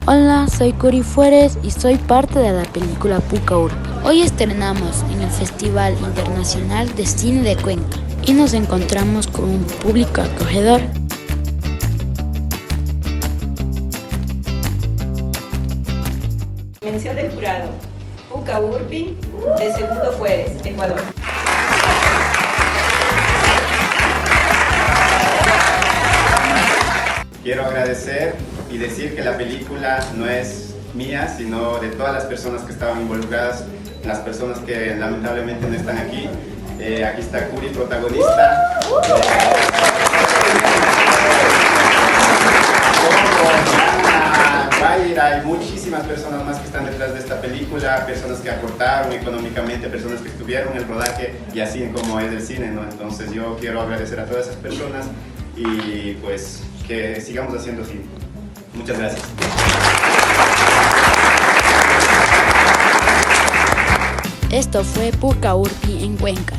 Hola, soy Curi Fueres y soy parte de la película Pucca Urpi. Hoy estrenamos en el Festival Internacional de Cine de Cuenca y nos encontramos con un público acogedor. Mención del jurado, Pucca Urpi, de Segundo Fueres, Ecuador. Quiero agradecer y decir que la película no es mía, sino de todas las personas que estaban involucradas, las personas que lamentablemente no están aquí. Aquí está Curi, protagonista. Hay muchísimas personas más que están detrás de esta película, personas que aportaron económicamente, personas que estuvieron en el rodaje y así como es el cine, ¿no? Entonces yo quiero agradecer a todas esas personas y pues que sigamos haciendo cine. Muchas gracias. Esto fue Pucca Urpi en Cuenca.